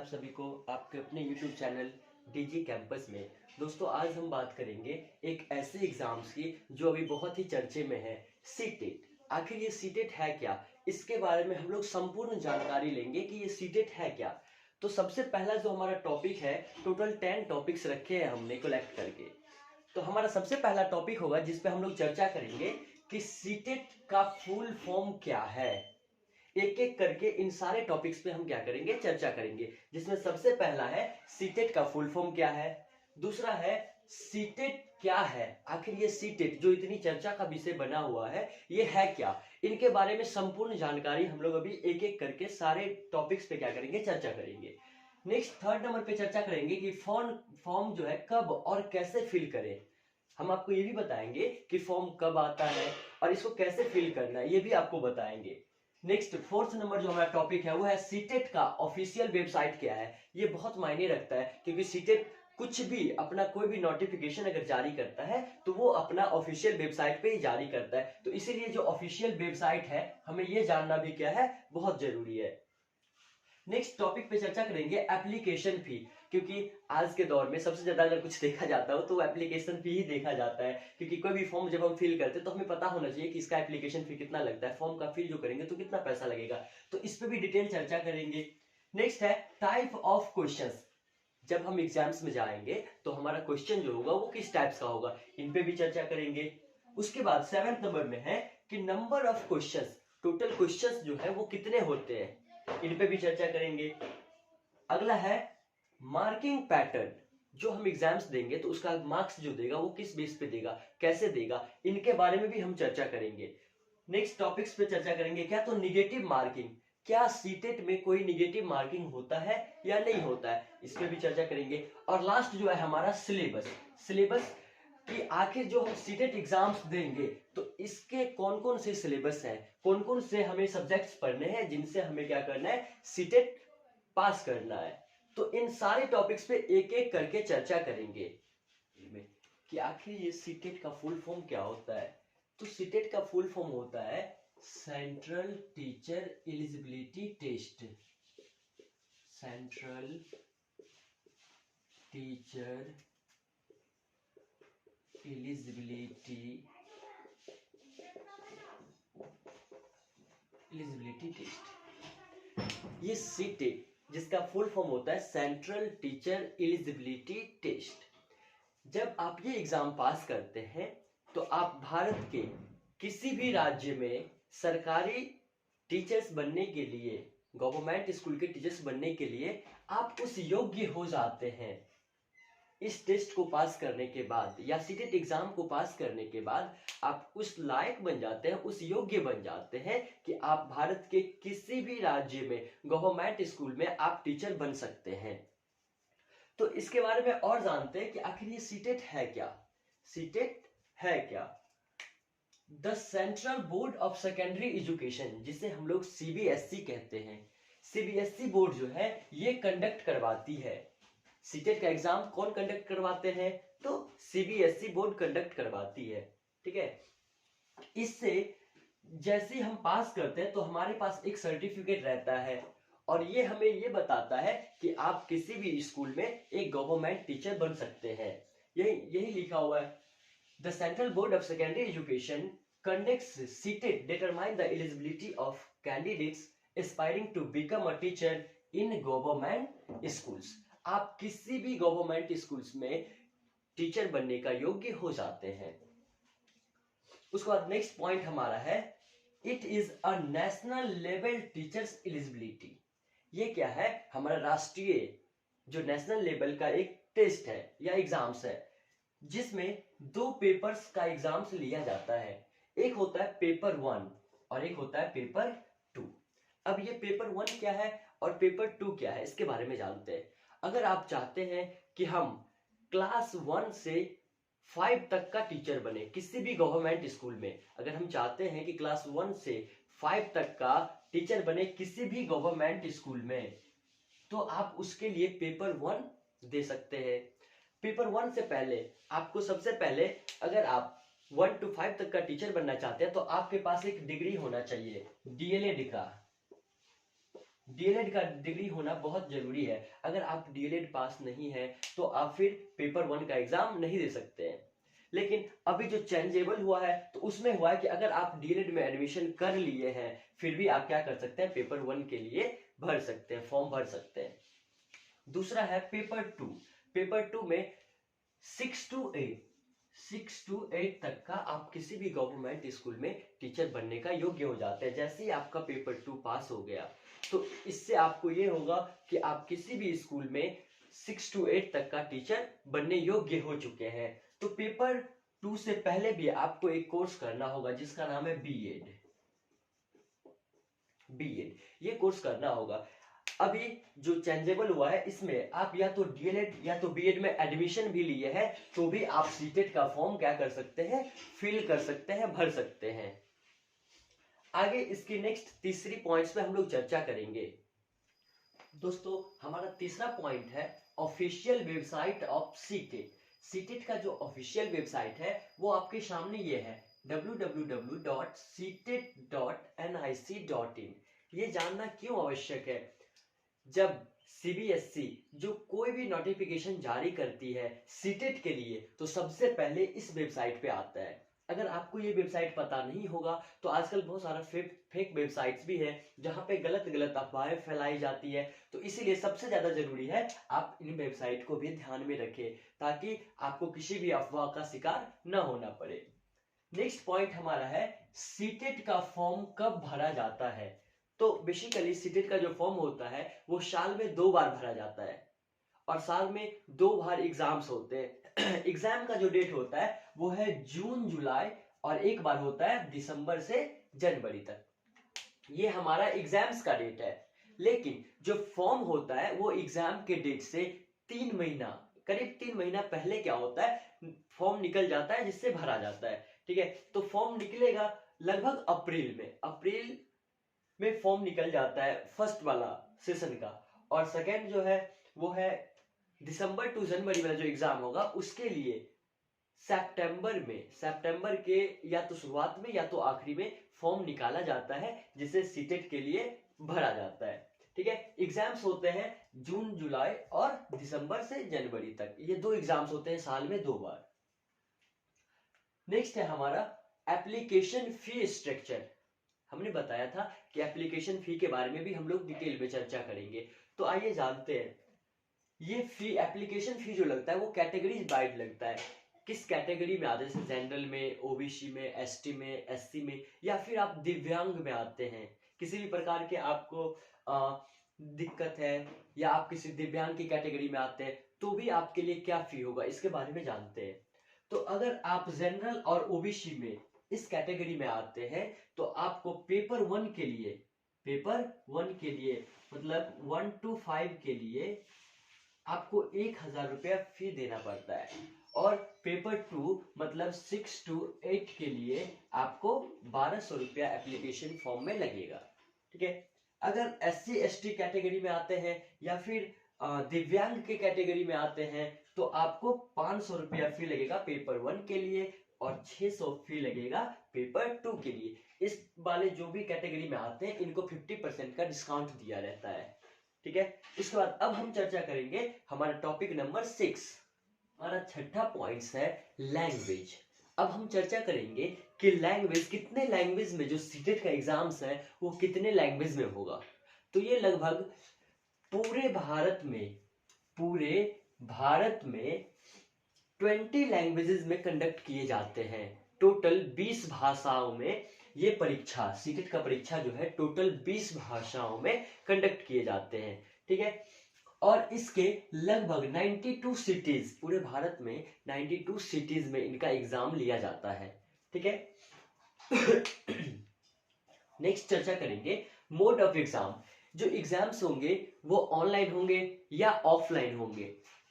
सभी को आपके अपने YouTube चैनल डीजी कैंपस में। दोस्तों आज हम बात करेंगे एक ऐसे एग्जाम्स की जो अभी बहुत ही चर्चे में है, सीटेट। आखिर ये सीटेट है क्या, इसके बारे में हम लोग संपूर्ण जानकारी लेंगे कि ये सीटेट है क्या। तो सबसे पहला जो हमारा टॉपिक है, टोटल 10 टॉपिक्स रखे हैं हमने कलेक्ट करके। तो हमारा सबसे पहला टॉपिक होगा जिसपे हम लोग चर्चा करेंगे कि सीटेट का फुल फॉर्म क्या है। एक एक करके इन सारे टॉपिक्स पे हम क्या करेंगे, चर्चा करेंगे। जिसमें सबसे पहला है सीटेट का फुल फॉर्म क्या है, दूसरा है सीटेट क्या है, आखिर ये सीटेट जो इतनी चर्चा का विषय बना हुआ है ये है क्या। इनके बारे में संपूर्ण जानकारी हम लोग अभी एक एक करके सारे टॉपिक्स पे क्या करेंगे, चर्चा करेंगे। नेक्स्ट थर्ड नंबर पे चर्चा करेंगे कि फॉर्म जो है कब और कैसे फिल करें। हम आपको ये भी बताएंगे कि फॉर्म कब आता है और इसको कैसे फिल करना है, ये भी आपको बताएंगे। नेक्स्ट फोर्थ नंबर जो हमारा टॉपिक है वो है सीटेट का ऑफिशियल वेबसाइट क्या है। ये बहुत मायने रखता है क्योंकि सीटेट कुछ भी अपना कोई भी नोटिफिकेशन अगर जारी करता है तो वो अपना ऑफिशियल वेबसाइट पे ही जारी करता है। तो इसीलिए जो ऑफिशियल वेबसाइट है हमें ये जानना भी क्या है, बहुत जरूरी है। नेक्स्ट टॉपिक पे चर्चा करेंगे एप्लीकेशन फी, क्योंकि आज के दौर में सबसे ज्यादा अगर कुछ देखा जाता हो तो एप्लीकेशन फी ही देखा जाता है। क्योंकि कोई भी फॉर्म जब हम फिल करते हैं तो हमें पता होना चाहिए कि इसका एप्लीकेशन फी कितना लगता है, फॉर्म का फिल जो करेंगे तो कितना पैसा लगेगा। तो इस पे भी डिटेल चर्चा करेंगे। नेक्स्ट है टाइप ऑफ क्वेश्चंस। जब हम एग्जाम्स में जाएंगे तो हमारा क्वेश्चन जो होगा वो किस टाइप्स का होगा, इन पे भी चर्चा करेंगे। उसके बाद 7th नंबर में है कि number of questions, total questions जो है वो कितने होते हैं, इन पे भी चर्चा करेंगे। अगला है मार्किंग पैटर्न, जो हम एग्जाम्स देंगे तो उसका मार्क्स जो देगा वो किस बेस पे देगा, कैसे देगा, इनके बारे में भी हम चर्चा करेंगे। नेक्स्ट टॉपिक्स पे चर्चा करेंगे क्या, तो निगेटिव मार्किंग, क्या सीटेट में कोई निगेटिव मार्किंग होता है या नहीं होता है, इस पे भी चर्चा करेंगे। और लास्ट जो है हमारा सिलेबस कि आखिर जो हम सीटेट एग्जाम्स देंगे तो इसके कौन कौन से सिलेबस हैं, कौन कौन से हमें सब्जेक्ट्स पढ़ने हैं जिनसे हमें क्या करना है, सीटेट पास करना है। तो इन सारे टॉपिक्स पे एक एक करके चर्चा करेंगे कि आखिर ये सीटेट का फुल फॉर्म क्या होता है। तो सीटेट का फुल फॉर्म होता है central teacher eligibility test. Central teacher eligibility test. ये सीटेट जिसका फुल फॉर्म होता है सेंट्रल टीचर एलिजिबिलिटी टेस्ट। जब आप ये एग्जाम पास करते हैं तो आप भारत के किसी भी राज्य में सरकारी टीचर्स बनने के लिए, गवर्नमेंट स्कूल के टीचर्स बनने के लिए आप उस योग्य हो जाते हैं। इस टेस्ट को पास करने के बाद या सीटेट एग्जाम को पास करने के बाद आप उस लायक बन जाते हैं, उस योग्य बन जाते हैं कि आप भारत के किसी भी राज्य में गवर्नमेंट स्कूल में आप टीचर बन सकते हैं। तो इसके बारे में और जानते हैं कि आखिर ये सीटेट है क्या। सीटेट है क्या, the central board of secondary education, जिसे हम लोग सीबीएसई कहते हैं। सीबीएसई बोर्ड जो है ये कंडक्ट करवाती है। सीटेट का एग्जाम कौन कंडक्ट करवाते हैं, तो सीबीएसई बोर्ड कंडक्ट करवाती है। ठीक है, इससे जैसे ही हम पास करते हैं तो हमारे पास एक सर्टिफिकेट रहता है और ये हमें ये बताता है कि आप किसी भी स्कूल में एक गवर्नमेंट टीचर बन सकते हैं। यही लिखा हुआ है, the central board of secondary education conducts CTET determine the eligibility of candidates aspiring to become a teacher in government schools। आप किसी भी गवर्नमेंट स्कूल्स में टीचर बनने का योग्य हो जाते हैं। उसके बाद नेक्स्ट पॉइंट हमारा है it is a national level teachers eligibility. ये क्या है, हमारा राष्ट्रीय जो नेशनल लेवल का एक टेस्ट है या एग्जाम्स है, जिसमें 2 पेपर्स का एग्जाम्स लिया जाता है। एक होता है पेपर 1 और एक होता है पेपर 2। अब ये पेपर 1 क्या है और पेपर 2 क्या है, इसके बारे में जानते हैं। अगर आप चाहते हैं कि हम क्लास 1 से 5 तक का टीचर बने किसी भी गवर्नमेंट स्कूल में, अगर हम चाहते हैं कि क्लास 1 से 5 तक का टीचर बने किसी भी गवर्नमेंट स्कूल में, तो आप उसके लिए पेपर 1 दे सकते हैं। पेपर 1 से पहले आपको सबसे पहले अगर आप 1 to 5 तक का टीचर बनना चाहते हैं तो आपके पास एक डिग्री होना चाहिए, डीएलएड का। डीएलएड का डिग्री होना बहुत जरूरी है। अगर आप डीएलएड पास नहीं है तो आप फिर पेपर 1 का एग्जाम नहीं दे सकते हैं। लेकिन अभी जो चेंजेबल हुआ है तो उसमें हुआ है कि अगर आप डीएलएड में एडमिशन कर लिए हैं फिर भी आप क्या कर सकते हैं, पेपर 1 के लिए भर सकते हैं, फॉर्म भर सकते हैं। दूसरा है पेपर 2। पेपर 2 में 6 to 8 तक का आप किसी भी गवर्नमेंट स्कूल में टीचर बनने का योग्य हो जाते हैं। जैसे ही आपका पेपर 2 पास हो गया तो इससे आपको ये होगा कि आप किसी भी स्कूल में 6 to 8 तक का टीचर बनने योग्य हो चुके हैं। तो पेपर 2 से पहले भी आपको एक कोर्स करना होगा जिसका नाम है बीएड। ये कोर्स करना होगा। अभी जो चेंजेबल हुआ है इसमें आप या तो डीएलएड या तो बीएड में एडमिशन भी लिए हैं तो भी आप सीटेट का फॉर्म क्या कर सकते हैं, फिल कर सकते हैं, भर सकते हैं। आगे इसकी नेक्स्ट तीसरी पॉइंट्स पे हम लोग चर्चा करेंगे। दोस्तों हमारा तीसरा पॉइंट है official website of CTET. CTET का जो ऑफिशियल वेबसाइट है वो आपके सामने ये है www.ctet.nic.in। ये जानना क्यों आवश्यक है, जब सीबीएसई जो कोई भी नोटिफिकेशन जारी करती है सीटेट के लिए तो सबसे पहले इस वेबसाइट पे आता है। अगर आपको ये वेबसाइट पता नहीं होगा तो आजकल बहुत सारा फेक वेबसाइट्स भी है जहां पे गलत गलत अफवाहें फैलाई जाती है। तो इसीलिए सबसे ज्यादा जरूरी है आप इन वेबसाइट को भी ध्यान में रखें ताकि आपको किसी भी अफवाह का शिकार न होना पड़े। नेक्स्ट पॉइंट हमारा है सीटेट का फॉर्म कब भरा जाता है। तो बेसिकली सीटेट का जो फॉर्म होता है वो साल में 2 बार भरा जाता है और साल में 2 बार एग्जाम्स होते हैं। एग्जाम का जो डेट होता है वो है जून जुलाई और एक बार होता है दिसंबर से जनवरी तक। ये हमारा एग्जाम्स का डेट है। लेकिन जो फॉर्म होता है वो एग्जाम के डेट से 3 महीना, करीब 3 महीना पहले क्या होता है, फॉर्म निकल जाता है जिससे भरा जाता है। ठीक है, तो फॉर्म निकलेगा लगभग अप्रैल में फॉर्म निकल जाता है फर्स्ट वाला सेशन का, और सेकेंड जो है वो है दिसंबर टू जनवरी वाला जो एग्जाम होगा उसके लिए सितंबर के या तो शुरुआत में या तो आखिरी में फॉर्म निकाला जाता है जिसे सीटेट के लिए भरा जाता है। ठीक है, एग्जाम्स होते हैं जून जुलाई और दिसंबर से जनवरी तक, ये 2 एग्जाम्स होते हैं साल में 2 बार। नेक्स्ट है हमारा एप्लीकेशन फी स्ट्रक्चर। हमने बताया था कि एप्लीकेशन फी के बारे में भी हम लोग डिटेल में चर्चा करेंगे। तो आइए जानते हैं ये फी, एप्लीकेशन फी जो लगता है वो कैटेगरीज वाइज लगता है। किस कैटेगरी में आते हैं, जैसे जनरल में, ओबीसी में, एसटी में, एससी में, या फिर आप दिव्यांग में आते हैं, किसी भी प्रकार के आपको दिक्कत है या आप किसी दिव्यांग की कैटेगरी में आते हैं तो भी आपके लिए क्या फी होगा इसके बारे में जानते हैं। तो अगर आप जनरल और ओबीसी में इस कैटेगरी में आते हैं तो आपको पेपर 1 के लिए मतलब 1 to 5 के लिए आपको 1000 रुपया फी देना पड़ता है, और पेपर 2 मतलब 6 to 8 के लिए आपको 1200 रुपया एप्लीकेशन फॉर्म में लगेगा। ठीक है, अगर SC ST कैटेगरी में आते हैं या फिर दिव्यांग के कैटेगरी में आते हैं तो आपको 500 रुपया फी लगेगा पेपर 1 के लिए और 600 फी लगेगा पेपर 2 के लिए। इस वाले जो भी कैटेगरी में आते हैं इनको 50% का डिस्काउंट दिया रहता है। ठीक है, इसके बाद अब हम चर्चा करेंगे हमारा टॉपिक नंबर 6। हमारा छठा पॉइंट्स है लैंग्वेज। अब हम चर्चा करेंगे कि लैंग्वेज, कितने लैंग्वेज में जो सीटेट का एग्जाम्स है वो कितने लैंग्वेज में होगा। तो ये लगभग पूरे भारत में 20 लैंग्वेजेस में कंडक्ट किए जाते हैं। टोटल 20 भाषाओं में ये परीक्षा, सीटेट का परीक्षा जो है टोटल 20 भाषाओं में कंडक्ट किए जाते हैं। ठीक है, और इसके लगभग 92 सिटीज, पूरे भारत में 92 सिटीज में इनका एग्जाम लिया जाता है। ठीक है, नेक्स्ट चर्चा करेंगे मोड ऑफ एग्जाम। जो एग्जाम्स होंगे वो ऑनलाइन होंगे या ऑफलाइन होंगे।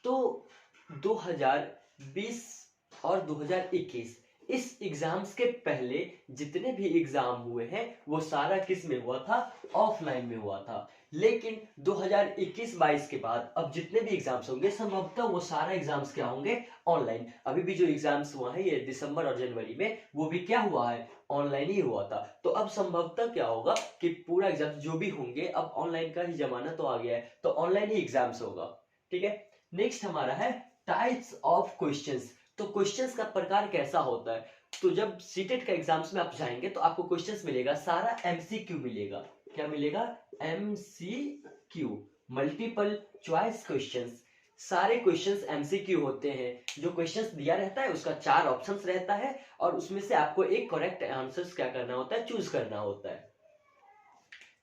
तो 2020 और 2021 इस एग्जाम्स के पहले जितने भी एग्जाम हुए हैं वो सारा किस में हुआ था, ऑफलाइन में हुआ था। लेकिन 2021-22 के बाद अब जितने भी एग्जाम्स होंगे संभवतः वो सारा एग्जाम्स क्या होंगे, ऑनलाइन। अभी भी जो एग्जाम्स हुआ है ये दिसंबर और जनवरी में, वो भी क्या हुआ है, ऑनलाइन ही हुआ था। तो अब संभवतः क्या होगा कि पूरा एग्जाम जो भी होंगे, अब ऑनलाइन का ही जमाना तो आ गया है, तो ऑनलाइन ही एग्जाम्स होगा। ठीक है, नेक्स्ट हमारा है टाइप्स ऑफ क्वेश्चंस। तो क्वेश्चंस का प्रकार कैसा होता है, तो जब सीटेट का एग्जाम्स में आप जाएंगे तो आपको क्वेश्चंस मिलेगा सारा एमसीक्यू मिलेगा। क्या मिलेगा, एमसीक्यू, मल्टीपल चॉइस क्वेश्चंस। सारे क्वेश्चंस एमसीक्यू होते हैं। जो क्वेश्चंस दिया रहता है उसका 4 ऑप्शंस रहता है और उसमें से आपको एक करेक्ट आंसर्स क्या करना होता है, चूज करना होता है।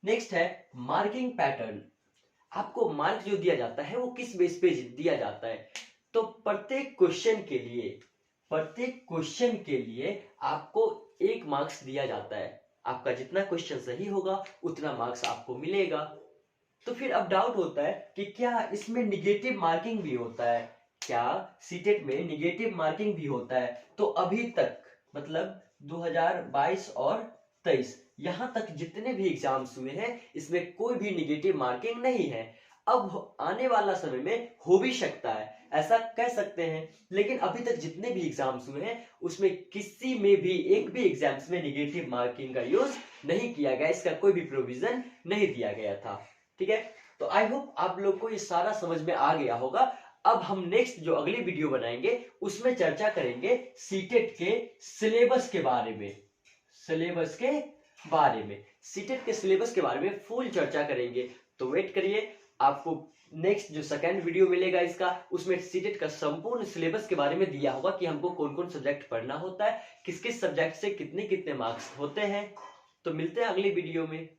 नेक्स्ट है मार्किंग पैटर्न। आपको मार्क जो दिया जाता है वो किस बेस पे दिया जाता है, तो प्रत्येक क्वेश्चन के लिए आपको 1 मार्क्स दिया जाता है। आपका जितना क्वेश्चन सही होगा उतना मार्क्स आपको मिलेगा। तो फिर अब डाउट होता है कि क्या इसमें निगेटिव मार्किंग भी होता है, क्या सीटेट में निगेटिव मार्किंग भी होता है। तो अभी तक मतलब 2022 और 23 यहां तक जितने भी एग्जाम्स हुए हैं इसमें कोई भी निगेटिव मार्किंग नहीं है। अब आने वाला समय में हो भी सकता है, ऐसा कह सकते हैं, लेकिन अभी तक जितने भी एग्जाम्स हुए हैं उसमें किसी में भी एक भी एग्जाम्स में निगेटिव मार्किंग का यूज नहीं किया गया, इसका कोई भी प्रोविजन नहीं दिया गया था। ठीक है, तो आई होप आप लोग को ये सारा समझ में आ गया होगा। अब हम नेक्स्ट जो अगली वीडियो बनाएंगे उसमें चर्चा करेंगे सीटेट के सिलेबस के बारे में, सीटेट के सिलेबस के बारे में फुल चर्चा करेंगे। तो वेट करिए, आपको नेक्स्ट जो सेकंड वीडियो मिलेगा इसका, उसमें सीटेट का संपूर्ण सिलेबस के बारे में दिया होगा कि हमको कौन कौन सब्जेक्ट पढ़ना होता है, किस किस सब्जेक्ट से कितने कितने मार्क्स होते हैं। तो मिलते हैं अगली वीडियो में।